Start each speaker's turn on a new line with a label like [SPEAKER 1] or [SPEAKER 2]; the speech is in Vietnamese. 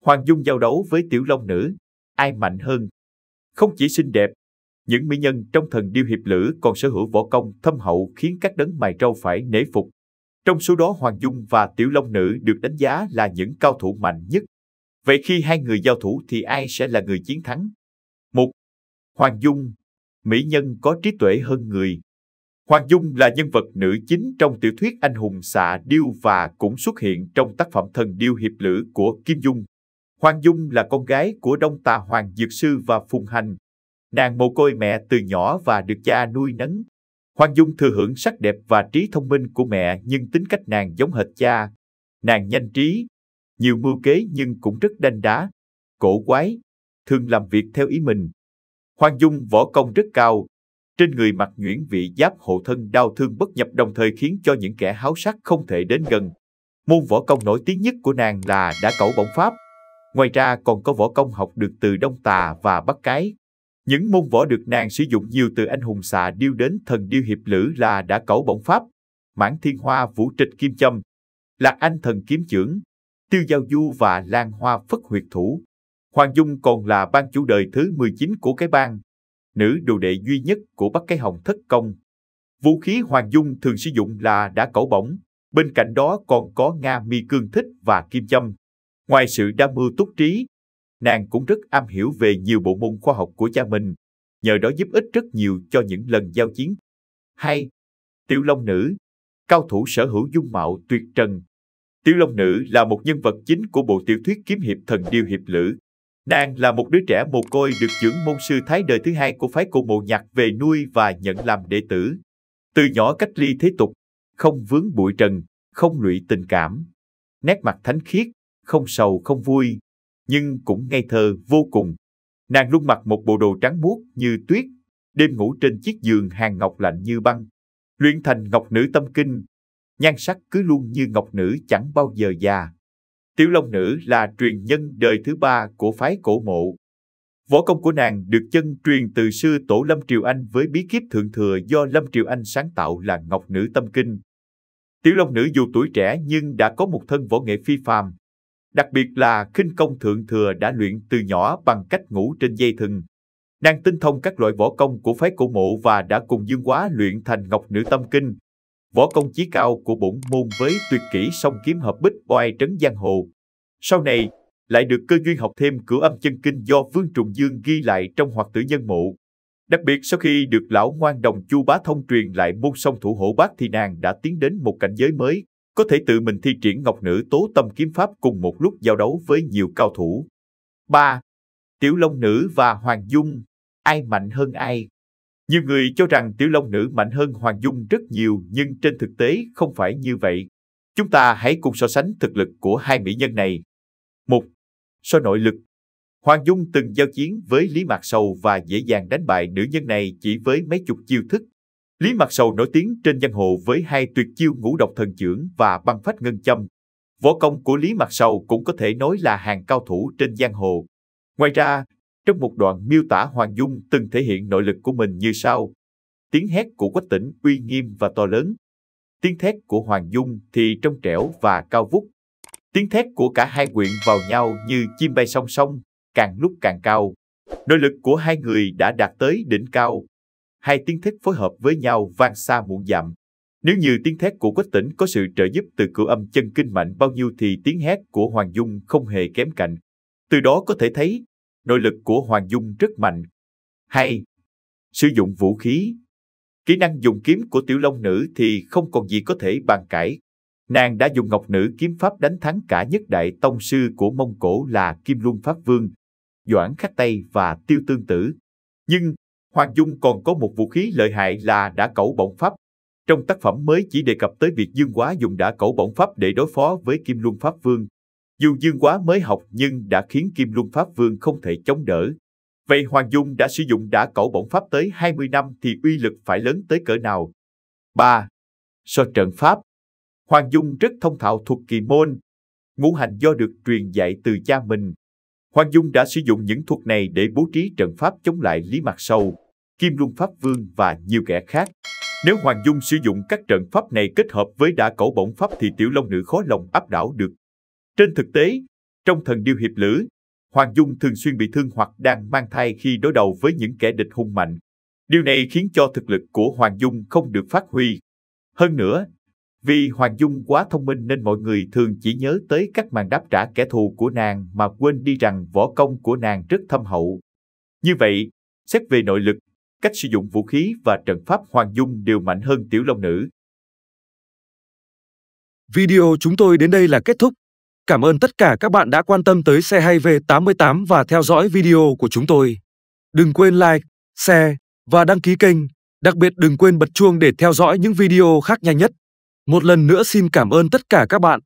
[SPEAKER 1] Hoàng Dung giao đấu với Tiểu Long Nữ, ai mạnh hơn? Không chỉ xinh đẹp, những mỹ nhân trong Thần Điêu Hiệp Lữ còn sở hữu võ công thâm hậu khiến các đấng mày râu phải nể phục. Trong số đó Hoàng Dung và Tiểu Long Nữ được đánh giá là những cao thủ mạnh nhất. Vậy khi hai người giao thủ thì ai sẽ là người chiến thắng? 1. Hoàng Dung, mỹ nhân có trí tuệ hơn người. Hoàng Dung là nhân vật nữ chính trong tiểu thuyết Anh hùng xạ điêu và cũng xuất hiện trong tác phẩm Thần Điêu Hiệp Lữ của Kim Dung. Hoàng Dung là con gái của Đông Tà Hoàng Dược Sư và Phùng Hành. Nàng mồ côi mẹ từ nhỏ và được cha nuôi nấng. Hoàng Dung thừa hưởng sắc đẹp và trí thông minh của mẹ nhưng tính cách nàng giống hệt cha. Nàng nhanh trí, nhiều mưu kế nhưng cũng rất đanh đá, cổ quái, thường làm việc theo ý mình. Hoàng Dung võ công rất cao, trên người mặc nhuyễn vị giáp hộ thân đao thương bất nhập đồng thời khiến cho những kẻ háo sắc không thể đến gần. Môn võ công nổi tiếng nhất của nàng là đả cẩu bổng pháp. Ngoài ra còn có võ công học được từ Đông Tà và Bắc Cái. Những môn võ được nàng sử dụng nhiều từ Anh hùng xạ điêu đến Thần Điêu Hiệp Lữ là đả cẩu bổng pháp, Mãn Thiên Hoa Vũ Trịch Kim Châm, Lạc Anh Thần Kiếm Chưởng, Tiêu Giao Du và Lan Hoa Phất Huyệt Thủ. Hoàng Dung còn là ban chủ đời thứ 19 của cái bang, nữ đồ đệ duy nhất của Bắc Cái Hồng Thất Công. Vũ khí Hoàng Dung thường sử dụng là đả cẩu bổng, bên cạnh đó còn có Nga Mi Cương Thích và Kim Châm. Ngoài sự đa mưu túc trí, nàng cũng rất am hiểu về nhiều bộ môn khoa học của cha mình, nhờ đó giúp ích rất nhiều cho những lần giao chiến. 2. Tiểu Long Nữ, cao thủ sở hữu dung mạo tuyệt trần. Tiểu Long Nữ là một nhân vật chính của bộ tiểu thuyết kiếm hiệp Thần Điêu Hiệp Lữ. Nàng là một đứa trẻ mồ côi được trưởng môn sư Thái đời thứ hai của phái Cổ Mộ Nhạc về nuôi và nhận làm đệ tử. Từ nhỏ cách ly thế tục, không vướng bụi trần, không lụy tình cảm. Nét mặt thánh khiết, không sầu không vui, nhưng cũng ngây thơ vô cùng. Nàng luôn mặc một bộ đồ trắng muốt như tuyết, đêm ngủ trên chiếc giường hàng ngọc lạnh như băng. Luyện thành Ngọc Nữ Tâm Kinh, nhan sắc cứ luôn như ngọc nữ chẳng bao giờ già. Tiểu Long Nữ là truyền nhân đời thứ 3 của phái Cổ Mộ. Võ công của nàng được chân truyền từ sư tổ Lâm Triều Anh với bí kíp thượng thừa do Lâm Triều Anh sáng tạo là Ngọc Nữ Tâm Kinh. Tiểu Long Nữ dù tuổi trẻ nhưng đã có một thân võ nghệ phi phàm. Đặc biệt là khinh công thượng thừa đã luyện từ nhỏ bằng cách ngủ trên dây thừng. Nàng tinh thông các loại võ công của phái Cổ Mộ và đã cùng Dương Quá luyện thành Ngọc Nữ Tâm Kinh, võ công chí cao của bổn môn với tuyệt kỹ song kiếm hợp bích oai trấn giang hồ. Sau này, lại được cơ duyên học thêm Cửu Âm Chân Kinh do Vương Trùng Dương ghi lại trong Hoạt Tử Nhân Mộ. Đặc biệt sau khi được lão ngoan đồng Chu Bá Thông truyền lại môn song thủ hổ bát thì nàng đã tiến đến một cảnh giới mới, có thể tự mình thi triển Ngọc Nữ Tố Tâm kiếm pháp cùng một lúc giao đấu với nhiều cao thủ. 3. Tiểu Long Nữ và Hoàng Dung, ai mạnh hơn ai? Nhiều người cho rằng Tiểu Long Nữ mạnh hơn Hoàng Dung rất nhiều nhưng trên thực tế không phải như vậy. Chúng ta hãy cùng so sánh thực lực của hai mỹ nhân này. 1. So nội lực. Hoàng Dung từng giao chiến với Lý Mạc Sầu và dễ dàng đánh bại nữ nhân này chỉ với mấy chục chiêu thức. Lý Mạc Sầu nổi tiếng trên giang hồ với hai tuyệt chiêu Ngũ Độc Thần Chưởng và Băng Phách Ngân Châm. Võ công của Lý Mạc Sầu cũng có thể nói là hàng cao thủ trên giang hồ. Ngoài ra, trong một đoạn miêu tả Hoàng Dung từng thể hiện nội lực của mình như sau. Tiếng hét của Quách Tĩnh uy nghiêm và to lớn. Tiếng thét của Hoàng Dung thì trong trẻo và cao vút. Tiếng thét của cả hai quyện vào nhau như chim bay song song, càng lúc càng cao. Nội lực của hai người đã đạt tới đỉnh cao. Hai tiếng thét phối hợp với nhau vang xa muôn dặm. Nếu như tiếng thét của Quách Tĩnh có sự trợ giúp từ Cửu Âm Chân Kinh mạnh bao nhiêu thì tiếng hét của Hoàng Dung không hề kém cạnh. Từ đó có thể thấy, nội lực của Hoàng Dung rất mạnh. 2. Sử dụng vũ khí. Kỹ năng dùng kiếm của Tiểu Long Nữ thì không còn gì có thể bàn cãi. Nàng đã dùng Ngọc Nữ kiếm pháp đánh thắng cả nhất đại tông sư của Mông Cổ là Kim Luân Pháp Vương, Doãn Khắc Tây và Tiêu Tương Tử. Nhưng Hoàng Dung còn có một vũ khí lợi hại là đả cẩu bổng pháp. Trong tác phẩm mới chỉ đề cập tới việc Dương Quá dùng đả cẩu bổng pháp để đối phó với Kim Luân Pháp Vương. Dù Dương Quá mới học nhưng đã khiến Kim Luân Pháp Vương không thể chống đỡ. Vậy Hoàng Dung đã sử dụng đả cẩu bổng pháp tới 20 năm thì uy lực phải lớn tới cỡ nào? 3. So trận pháp. Hoàng Dung rất thông thạo thuật kỳ môn, ngũ hành do được truyền dạy từ cha mình. Hoàng Dung đã sử dụng những thuật này để bố trí trận pháp chống lại Lý Mạc Sầu, Kim Luân Pháp Vương và nhiều kẻ khác. Nếu Hoàng Dung sử dụng các trận pháp này kết hợp với đả cẩu bổng pháp thì Tiểu Long Nữ khó lòng áp đảo được. Trên thực tế, Trong thần điêu hiệp lữ, Hoàng Dung thường xuyên bị thương hoặc đang mang thai khi đối đầu với những kẻ địch hung mạnh. Điều này khiến cho thực lực của Hoàng Dung không được phát huy. Hơn nữa, vì Hoàng Dung quá thông minh nên mọi người thường chỉ nhớ tới các màn đáp trả kẻ thù của nàng mà quên đi rằng võ công của nàng rất thâm hậu. Như vậy, xét về nội lực, cách sử dụng vũ khí và trận pháp Hoàng Dung đều mạnh hơn Tiểu Long Nữ.
[SPEAKER 2] Video chúng tôi đến đây là kết thúc. Cảm ơn tất cả các bạn đã quan tâm tới Xe Hay V88 và theo dõi video của chúng tôi. Đừng quên like, share và đăng ký kênh. Đặc biệt đừng quên bật chuông để theo dõi những video khác nhanh nhất. Một lần nữa xin cảm ơn tất cả các bạn.